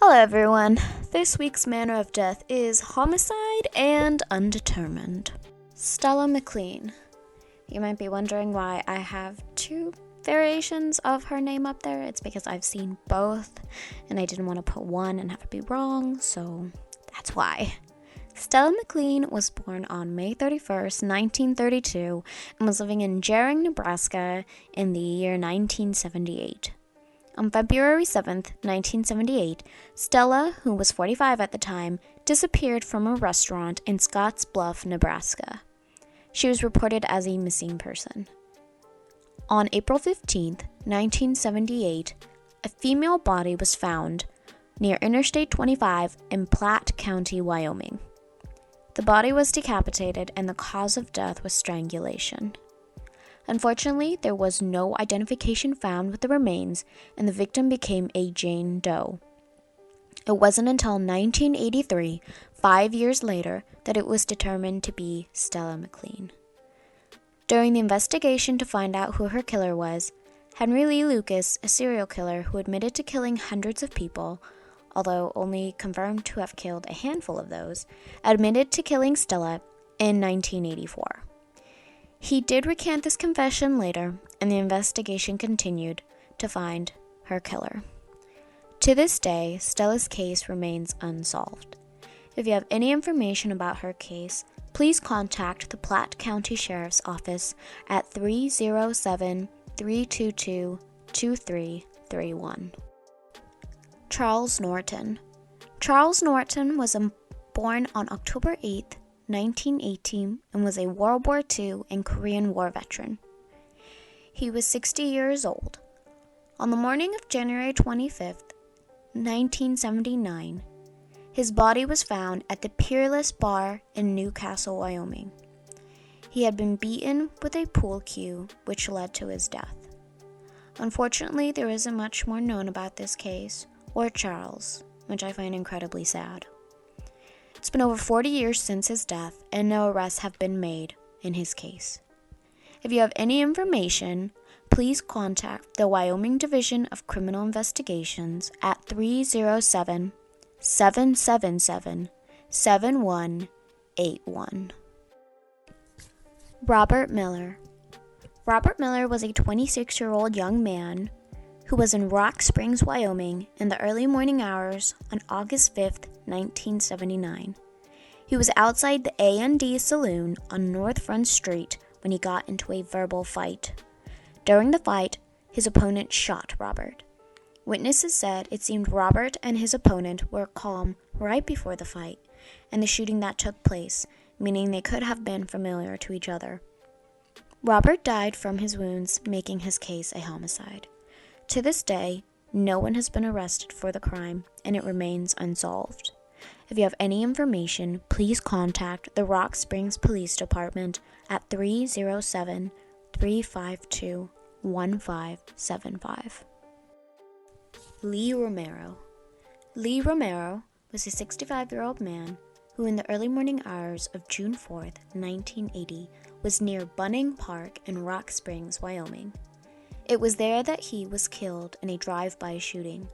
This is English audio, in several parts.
Hello everyone, this week's manner of death is homicide and undetermined. Stella Mclean. You might be wondering why I have two variations of her name up there. It's because I've seen both and I didn't want to put one and have it be wrong, so that's why. Stella Mclean was born on May 31st, 1932 and was living in Gering, Nebraska in the year 1978. On February 7th, 1978, Stella, who was 45 at the time, disappeared from a restaurant in Scottsbluff, Nebraska. She was reported as a missing person. On April 15th, 1978, a female body was found near Interstate 25 in Platte County, Wyoming. The body was decapitated and the cause of death was strangulation. Unfortunately, there was no identification found with the remains, and the victim became a Jane Doe. It wasn't until 1983, 5 years later, that it was determined to be Stella Mclean. During the investigation to find out who her killer was, Henry Lee Lucas, a serial killer who admitted to killing hundreds of people, although only confirmed to have killed a handful of those, admitted to killing Stella in 1984. He did recant this confession later, and the investigation continued to find her killer. To this day, Stella's case remains unsolved. If you have any information about her case, please contact the Platte County Sheriff's Office at 307-322-2331. Charles Norton. Charles Norton was born on October 8th, 1918, and was a World War II and Korean War veteran. He was 60 years old. On the morning of January 25th, 1979, his body was found at the Peerless Bar in Newcastle, Wyoming. He had been beaten with a pool cue, which led to his death. Unfortunately, there isn't much more known about this case, or Charles, which I find incredibly sad. It's been over 40 years since his death, and no arrests have been made in his case. If you have any information, please contact the Wyoming Division of Criminal Investigations at 307-777-7181. Robert Miller. Robert Miller was a 26-year-old young man who was in Rock Springs, Wyoming in the early morning hours on August 5th, 1979. He was outside the A&D Saloon on North Front Street when he got into a verbal fight. During the fight, his opponent shot Robert. Witnesses said it seemed Robert and his opponent were calm right before the fight and the shooting that took place, meaning they could have been familiar to each other. Robert died from his wounds, making his case a homicide. To this day, no one has been arrested for the crime, and it remains unsolved. If you have any information, please contact the Rock Springs Police Department at 307-352-1575. Lee Romero. Lee Romero was a 65-year-old man who in the early morning hours of June 4th, 1980, was near Bunning Park in Rock Springs, Wyoming. It was there that he was killed in a drive-by shooting.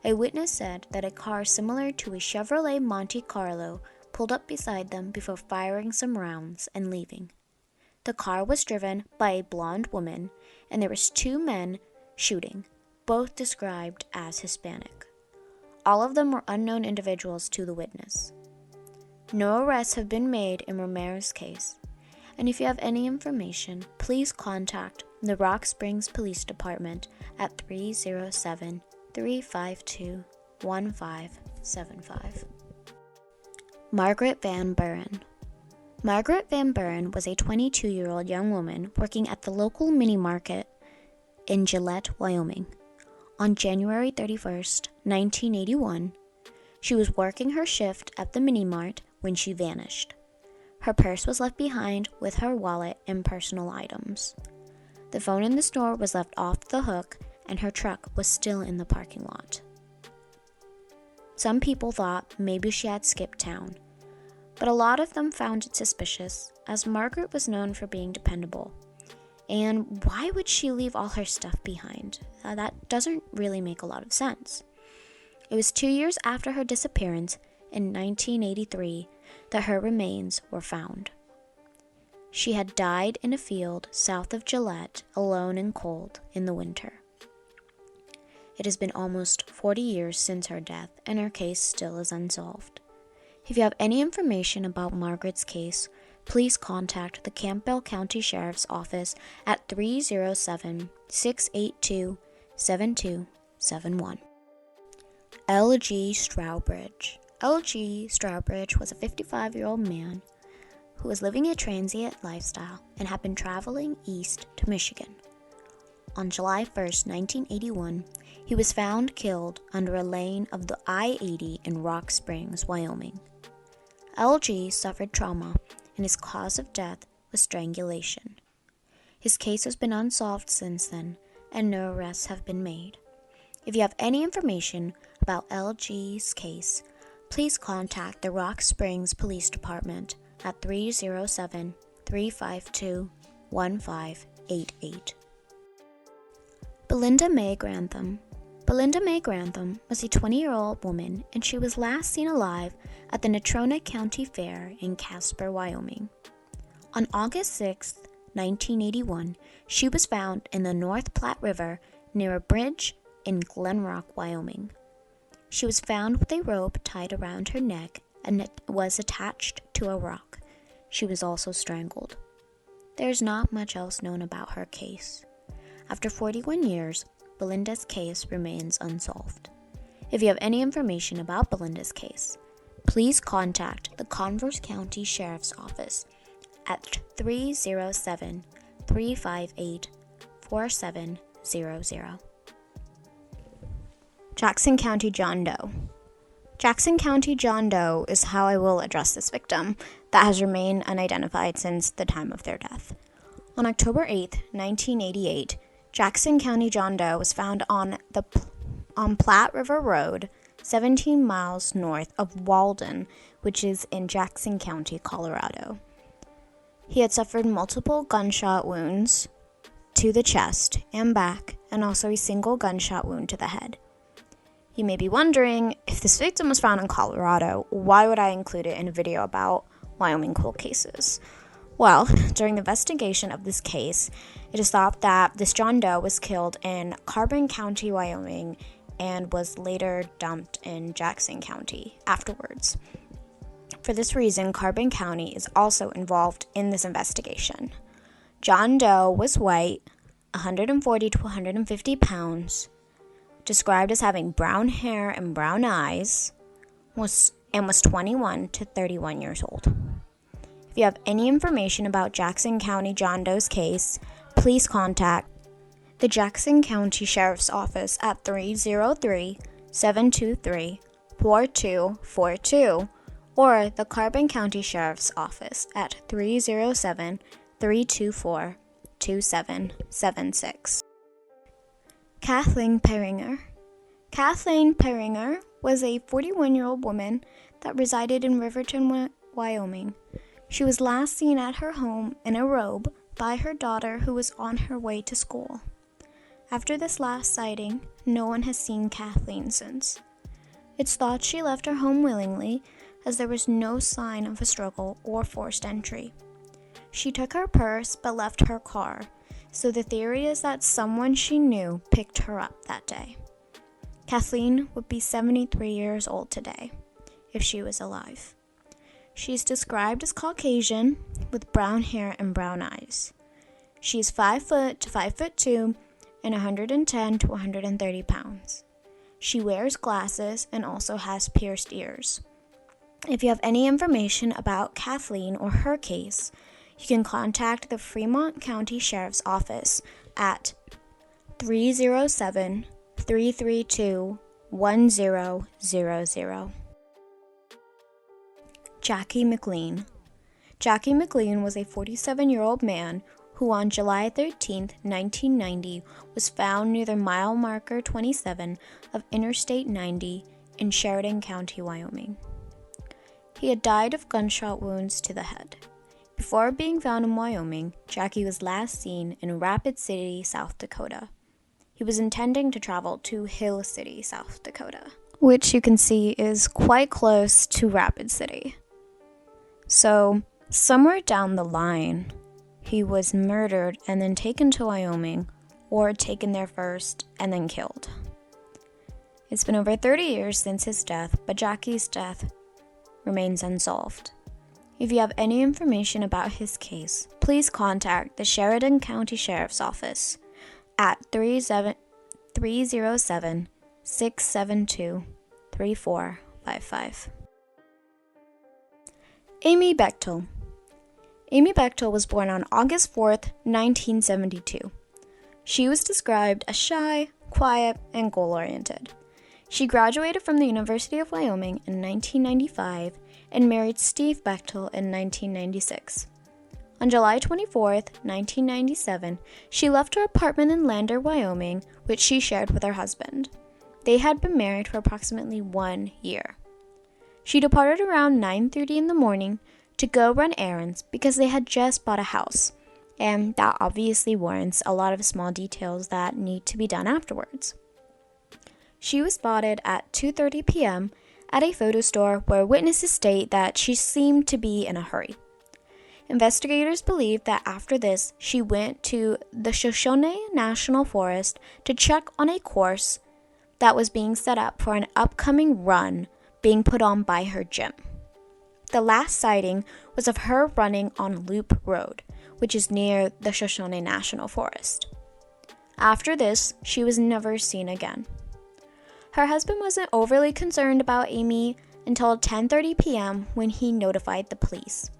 A witness said that a car similar to a Chevrolet Monte Carlo pulled up beside them before firing some rounds and leaving. The car was driven by a blonde woman, and there was two men shooting, both described as Hispanic. All of them were unknown individuals to the witness. No arrests have been made in Romero's case, and if you have any information, please contact the Rock Springs Police Department at 307-352-1575. Margaret Van Buren. Margaret Van Buren was a 22-year-old young woman working at the local mini market in Gillette, Wyoming. On January 31st, 1981, she was working her shift at the mini mart when she vanished. Her purse was left behind with her wallet and personal items. The phone in the store was left off the hook, and her truck was still in the parking lot. Some people thought maybe she had skipped town, but a lot of them found it suspicious, as Margaret was known for being dependable. And why would she leave all her stuff behind? That doesn't really make a lot of sense. It was 2 years after her disappearance, in 1983, that her remains were found. She had died in a field south of Gillette, alone and cold, in the winter. It has been almost 40 years since her death, and her case still is unsolved. If you have any information about Margaret's case, please contact the Campbell County Sheriff's Office at 307-682-7271. L.G. Strowbridge. L.G. Strowbridge was a 55-year-old man who was living a transient lifestyle and had been traveling east to Michigan. On July 1st, 1981, he was found killed under a lane of the I-80 in Rock Springs, Wyoming. L.G. suffered trauma, and his cause of death was strangulation. His case has been unsolved since then, and no arrests have been made. If you have any information about L.G.'s case, please contact the Rock Springs Police Department at 307-352-1588. Belinda May Grantham. Belinda May Grantham was a 20-year-old woman, and she was last seen alive at the Natrona County Fair in Casper, Wyoming. On August 6, 1981, she was found in the North Platte River near a bridge in Glen Rock, Wyoming. She was found with a rope tied around her neck, and it was attached to a rock. She was also strangled. There is not much else known about her case. After 41 years, Belinda's case remains unsolved. If you have any information about Belinda's case, please contact the Converse County Sheriff's Office at 307-358-4700. Jackson County John Doe. Jackson County John Doe is how I will address this victim that has remained unidentified since the time of their death. On October 8, 1988, Jackson County John Doe was found on Platte River Road, 17 miles north of Walden, which is in Jackson County, Colorado. He had suffered multiple gunshot wounds to the chest and back, and also a single gunshot wound to the head. You may be wondering, if this victim was found in Colorado, why would I include it in a video about Wyoming cold cases? Well, during the investigation of this case, it is thought that this John Doe was killed in Carbon County, Wyoming, and was later dumped in Jackson County afterwards. For this reason, Carbon County is also involved in this investigation. John Doe was white, 140 to 150 pounds, described as having brown hair and brown eyes, was 21 to 31 years old. If you have any information about Jackson County John Doe's case, please contact the Jackson County Sheriff's Office at 303-723-4242 or the Carbon County Sheriff's Office at 307-324-2776. Kathleen Pehringer. Kathleen Pehringer was a 41-year-old woman that resided in Riverton, Wyoming. She was last seen at her home in a robe by her daughter who was on her way to school. After this last sighting, no one has seen Kathleen since. It's thought she left her home willingly, as there was no sign of a struggle or forced entry. She took her purse but left her car, so the theory is that someone she knew picked her up that day. Kathleen would be 73 years old today, if she was alive. She is described as Caucasian, with brown hair and brown eyes. She is 5 foot to 5'2" and 110 to 130 pounds. She wears glasses and also has pierced ears. If you have any information about Kathleen or her case, you can contact the Fremont County Sheriff's Office at 307-332-1000. Jackie McClean. Jackie McClean was a 47-year-old man who on July 13, 1990, was found near the mile marker 27 of Interstate 90 in Sheridan County, Wyoming. He had died of gunshot wounds to the head. Before being found in Wyoming, Jackie was last seen in Rapid City, South Dakota. He was intending to travel to Hill City, South Dakota. which you can see is quite close to Rapid City. So, somewhere down the line, he was murdered and then taken to Wyoming, or taken there first and then killed. It's been over 30 years since his death, but Jackie's death remains unsolved. If you have any information about his case, please contact the Sheridan County Sheriff's Office at 307-672-3455. Amy Bechtel. Amy Bechtel was born on August 4th, 1972. She was described as shy, quiet, and goal-oriented. She graduated from the University of Wyoming in 1995 and married Steve Bechtel in 1996. On July 24, 1997, she left her apartment in Lander, Wyoming, which she shared with her husband. They had been married for approximately 1 year. She departed around 9:30 in the morning to go run errands because they had just bought a house, and that obviously warrants a lot of small details that need to be done afterwards. She was spotted at 2:30 p.m. at a photo store where witnesses state that she seemed to be in a hurry. Investigators believe that after this, she went to the Shoshone National Forest to check on a course that was being set up for an upcoming run being put on by her gym. The last sighting was of her running on Loop Road, which is near the Shoshone National Forest. After this, she was never seen again. Her husband wasn't overly concerned about Amy until 10:30 p.m. when he notified the police.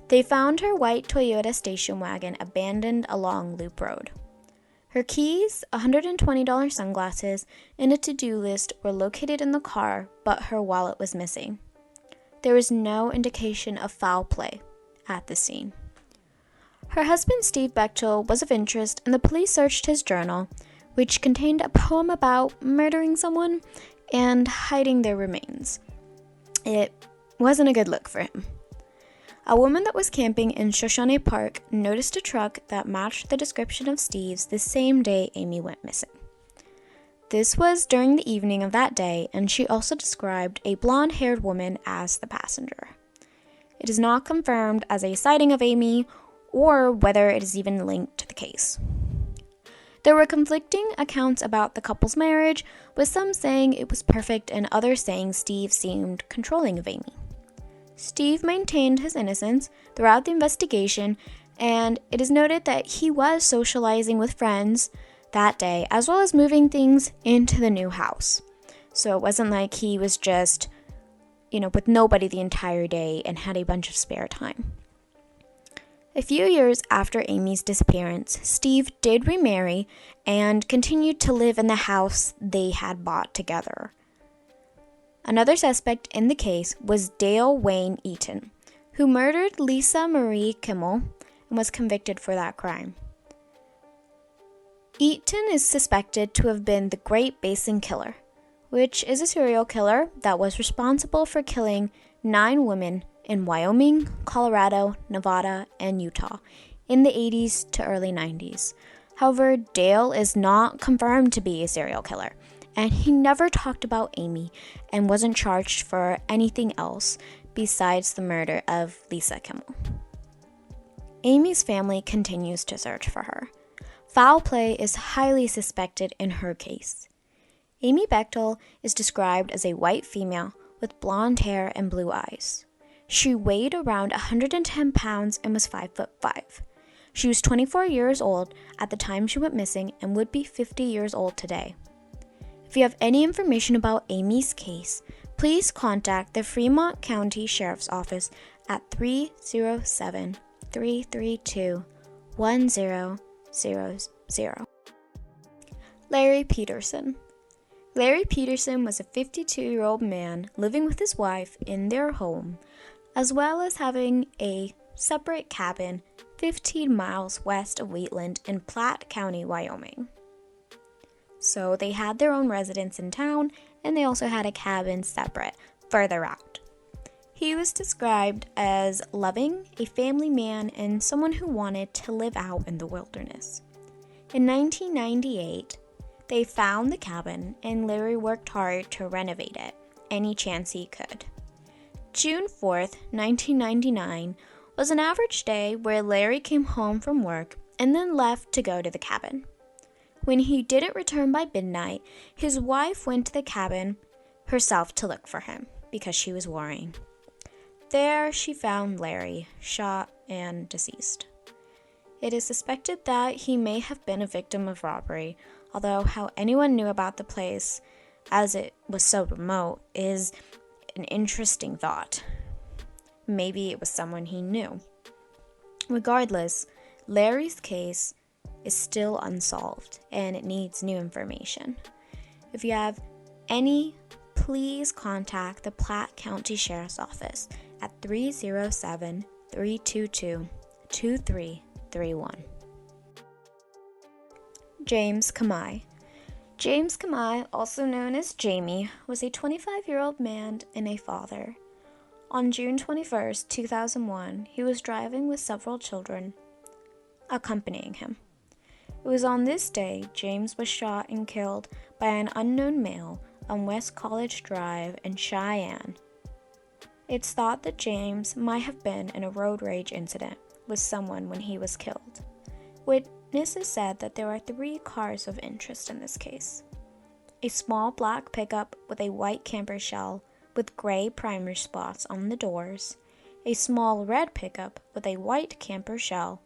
They found her white Toyota station wagon abandoned along Loop Road. Her keys, $120 sunglasses, and a to-do list were located in the car, but her wallet was missing. There was no indication of foul play at the scene. Her husband, Steve Bechtel, was of interest, and the police searched his journal, which contained a poem about murdering someone and hiding their remains. It wasn't a good look for him. A woman that was camping in Shoshone Park noticed a truck that matched the description of Steve's the same day Amy went missing. This was during the evening of that day, and she also described a blonde-haired woman as the passenger. It is not confirmed as a sighting of Amy or whether it is even linked to the case. There were conflicting accounts about the couple's marriage, with some saying it was perfect and others saying Steve seemed controlling of Amy. Steve maintained his innocence throughout the investigation, and it is noted that he was socializing with friends that day, as well as moving things into the new house. So it wasn't like he was just, with nobody the entire day and had a bunch of spare time. A few years after Amy's disappearance, Steve did remarry and continued to live in the house they had bought together. Another suspect in the case was Dale Wayne Eaton, who murdered Lisa Marie Kimmel and was convicted for that crime. Eaton is suspected to have been the Great Basin Killer, which is a serial killer that was responsible for killing 9 women in Wyoming, Colorado, Nevada, and Utah in the 80s to early 90s. However, Dale is not confirmed to be a serial killer, and he never talked about Amy and wasn't charged for anything else besides the murder of Lisa Kimmel. Amy's family continues to search for her. Foul play is highly suspected in her case. Amy Bechtel is described as a white female with blonde hair and blue eyes. She weighed around 110 pounds and was 5'5". She was 24 years old at the time she went missing and would be 50 years old today. If you have any information about Amy's case, please contact the Fremont County Sheriff's Office at 307-332-1000. Larry Peterson. Larry Peterson was a 52-year-old man living with his wife in their home, as well as having a separate cabin 15 miles west of Wheatland in Platte County, Wyoming. So they had their own residence in town, and they also had a cabin separate, further out. He was described as loving, a family man, and someone who wanted to live out in the wilderness. In 1998, They found the cabin, and Larry worked hard to renovate it any chance he could. June 4th, 1999 was an average day where Larry came home from work and then left to go to the cabin. When he didn't return by midnight, his wife went to the cabin herself to look for him because she was worrying. There she found Larry, shot and deceased. It is suspected that he may have been a victim of robbery, although how anyone knew about the place, as it was so remote, is an interesting thought. Maybe it was someone he knew. Regardless, Larry's case is still unsolved and it needs new information. If you have any, please contact the Platte County Sheriff's Office at 307-322-2331. James Kamai. James Kamai, also known as Jamie, was a 25-year-old man and a father. On June 21, 2001, he was driving with several children accompanying him. It was on this day James was shot and killed by an unknown male on West College Drive in Cheyenne. It's thought that James might have been in a road rage incident with someone when he was killed. Witnesses said that there are 3 cars of interest in this case. A small black pickup with a white camper shell with gray primer spots on the doors, a small red pickup with a white camper shell,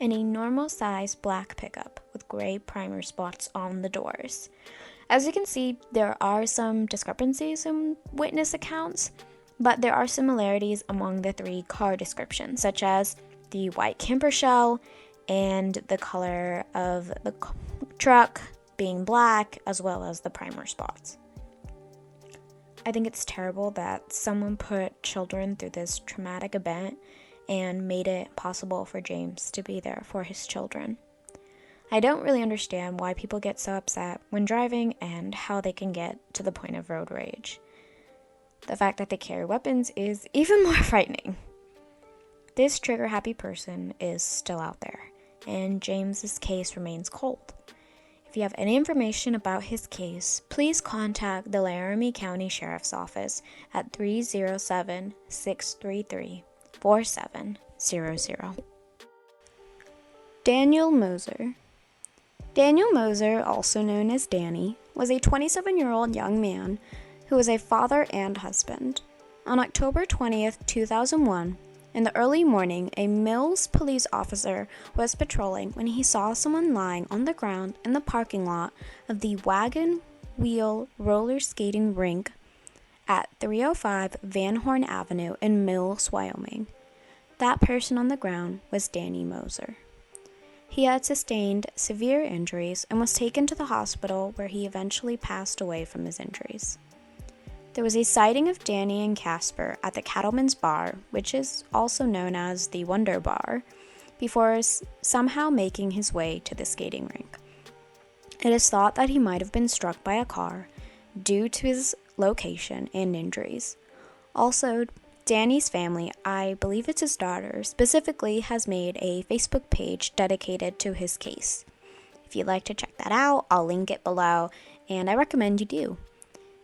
and a normal-sized black pickup with gray primer spots on the doors. As you can see, there are some discrepancies in witness accounts, but there are similarities among the 3 car descriptions, such as the white camper shell and the color of the truck being black, as well as the primer spots. I think it's terrible that someone put children through this traumatic event and made it possible for James to be there for his children. I don't really understand why people get so upset when driving and how they can get to the point of road rage. The fact that they carry weapons is even more frightening. This trigger-happy person is still out there, and James's case remains cold. If you have any information about his case, please contact the Laramie County Sheriff's Office at 307-633-4700. Daniel Moser. Daniel Moser, also known as Danny, was a 27-year-old young man who was a father and husband. On October 20th, 2001, in the early morning, a Mills police officer was patrolling when he saw someone lying on the ground in the parking lot of the Wagon Wheel Roller Skating Rink at 305 Van Horn Avenue in Mills, Wyoming. That person on the ground was Danny Moser. He had sustained severe injuries and was taken to the hospital where he eventually passed away from his injuries. There was a sighting of Danny and Casper at the Cattleman's Bar, which is also known as the Wonder Bar, before somehow making his way to the skating rink. It is thought that he might have been struck by a car due to his location and injuries. Also, Danny's family, I believe it's his daughter, specifically has made a Facebook page dedicated to his case. If you'd like to check that out, I'll link it below, and I recommend you do.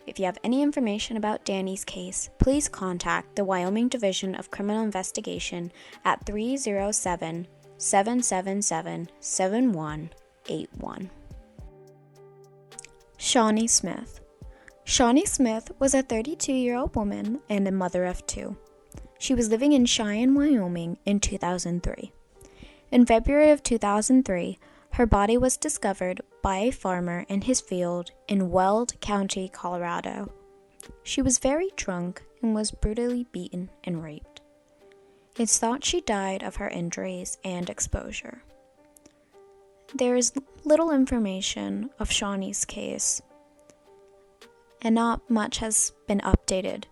If you have any information about Danny's case, please contact the Wyoming Division of Criminal Investigation at 307-777-7181. Shawny Smith. Shawny Smith was a 32-year-old woman and a mother of 2. She was living in Cheyenne, Wyoming in 2003. In February of 2003, her body was discovered by a farmer in his field in Weld County, Colorado. She was very drunk and was brutally beaten and raped. It's thought she died of her injuries and exposure. There is little information of Shawny's case, and not much has been updated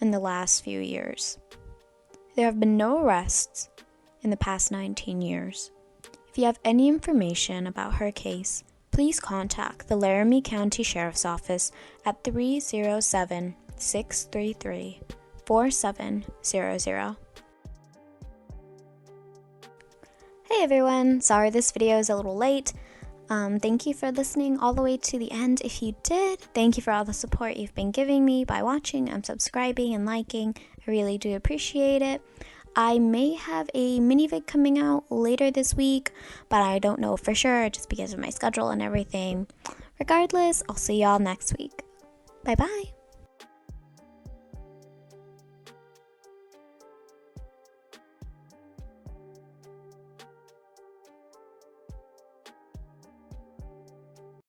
in the last few years. There have been no arrests in the past 19 years. If you have any information about her case, please contact the Laramie County Sheriff's Office at 307-633-4700. Hey everyone, sorry this video is a little late. Thank you for listening all the way to the end. If you did, thank you for all the support you've been giving me by watching and subscribing and liking. I really do appreciate it. I may have a mini vid coming out later this week, but I don't know for sure just because of my schedule and everything. Regardless, I'll see y'all next week. Bye-bye.